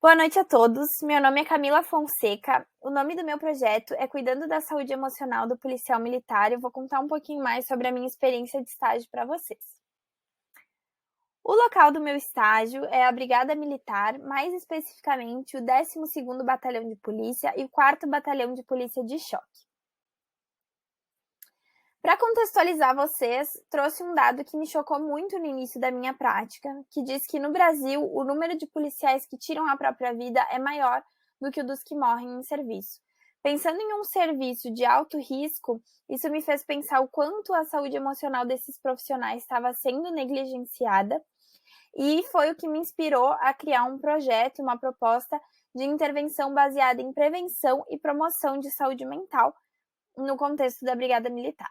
Boa noite a todos, meu nome é Camila Fonseca, o nome do meu projeto é Cuidando da Saúde Emocional do Policial Militar e eu vou contar um pouquinho mais sobre a minha experiência de estágio para vocês. O local do meu estágio é a Brigada Militar, mais especificamente o 12º Batalhão de Polícia e o 4º Batalhão de Polícia de Choque. Para contextualizar vocês, trouxe um dado que me chocou muito no início da minha prática, que diz que no Brasil o número de policiais que tiram a própria vida é maior do que o dos que morrem em serviço. Pensando em um serviço de alto risco, isso me fez pensar o quanto a saúde emocional desses profissionais estava sendo negligenciada e foi o que me inspirou a criar um projeto, uma proposta de intervenção baseada em prevenção e promoção de saúde mental no contexto da Brigada Militar.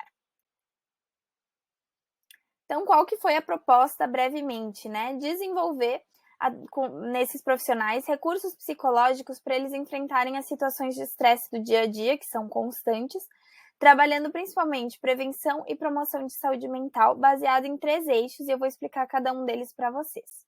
Então, qual que foi a proposta brevemente, né? Desenvolver nesses profissionais recursos psicológicos para eles enfrentarem as situações de estresse do dia a dia, que são constantes, trabalhando principalmente prevenção e promoção de saúde mental, baseado em 3 eixos, e eu vou explicar cada um deles para vocês.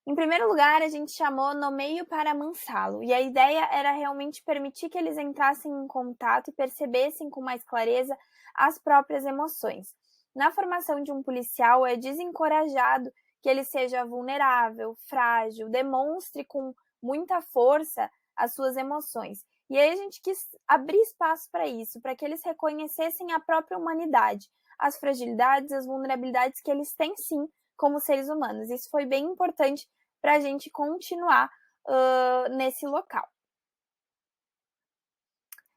Em primeiro lugar, a gente chamou Nomeio para Amansá-lo, e a ideia era realmente permitir que eles entrassem em contato e percebessem com mais clareza as próprias emoções. Na formação de um policial, é desencorajado que ele seja vulnerável, frágil, demonstre com muita força as suas emoções. E aí a gente quis abrir espaço para isso, para que eles reconhecessem a própria humanidade, as fragilidades, as vulnerabilidades que eles têm sim como seres humanos. Isso foi bem importante para a gente continuar nesse local.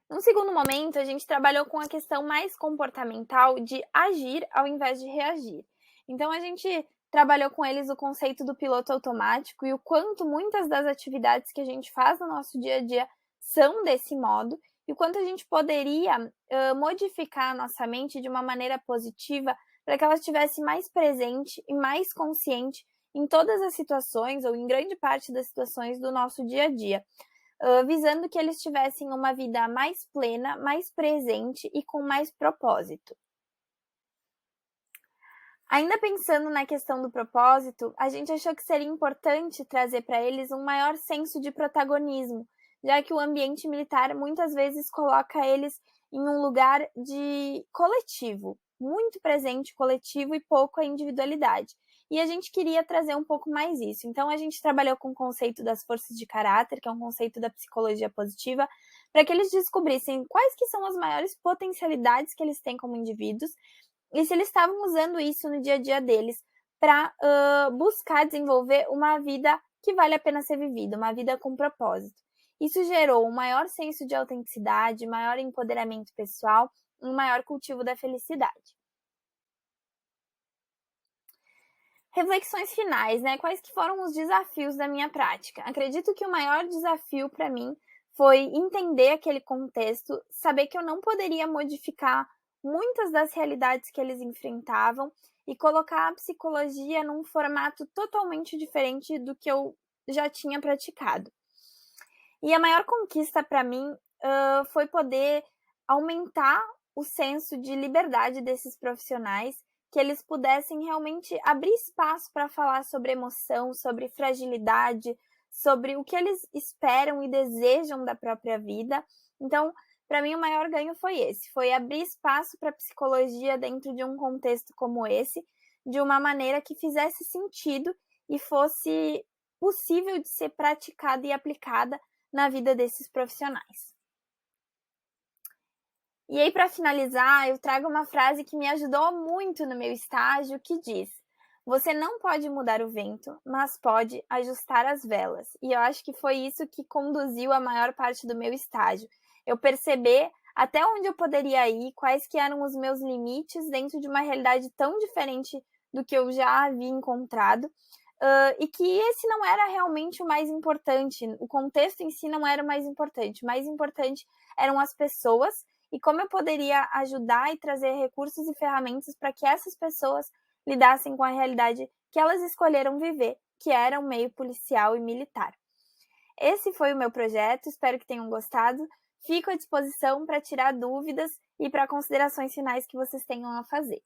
Num segundo momento, a gente trabalhou com a questão mais comportamental de agir ao invés de reagir. Então, a gente trabalhou com eles o conceito do piloto automático e o quanto muitas das atividades que a gente faz no nosso dia a dia são desse modo e o quanto a gente poderia modificar a nossa mente de uma maneira positiva para que ela estivesse mais presente e mais consciente em todas as situações ou em grande parte das situações do nosso dia a dia. Visando que eles tivessem uma vida mais plena, mais presente e com mais propósito. Ainda pensando na questão do propósito, a gente achou que seria importante trazer para eles um maior senso de protagonismo, já que o ambiente militar muitas vezes coloca eles em um lugar de coletivo, muito presente coletivo e pouco a individualidade. E a gente queria trazer um pouco mais isso. Então, a gente trabalhou com o conceito das forças de caráter, que é um conceito da psicologia positiva, para que eles descobrissem quais que são as maiores potencialidades que eles têm como indivíduos e se eles estavam usando isso no dia a dia deles para buscar desenvolver uma vida que vale a pena ser vivida, uma vida com propósito. Isso gerou um maior senso de autenticidade, maior empoderamento pessoal, um maior cultivo da felicidade. Reflexões finais, né? Quais que foram os desafios da minha prática? Acredito que o maior desafio para mim foi entender aquele contexto, saber que eu não poderia modificar muitas das realidades que eles enfrentavam e colocar a psicologia num formato totalmente diferente do que eu já tinha praticado. E a maior conquista para mim foi poder aumentar o senso de liberdade desses profissionais, que eles pudessem realmente abrir espaço para falar sobre emoção, sobre fragilidade, sobre o que eles esperam e desejam da própria vida. Então, para mim, o maior ganho foi esse, foi abrir espaço para a psicologia dentro de um contexto como esse, de uma maneira que fizesse sentido e fosse possível de ser praticada e aplicada na vida desses profissionais. E aí, para finalizar, eu trago uma frase que me ajudou muito no meu estágio, que diz: você não pode mudar o vento, mas pode ajustar as velas. E eu acho que foi isso que conduziu a maior parte do meu estágio. Eu perceber até onde eu poderia ir, quais que eram os meus limites dentro de uma realidade tão diferente do que eu já havia encontrado. E que esse não era realmente o mais importante, o contexto em si não era o mais importante. O mais importante eram as pessoas e como eu poderia ajudar e trazer recursos e ferramentas para que essas pessoas lidassem com a realidade que elas escolheram viver, que era o meio policial e militar. Esse foi o meu projeto, espero que tenham gostado. Fico à disposição para tirar dúvidas e para considerações finais que vocês tenham a fazer.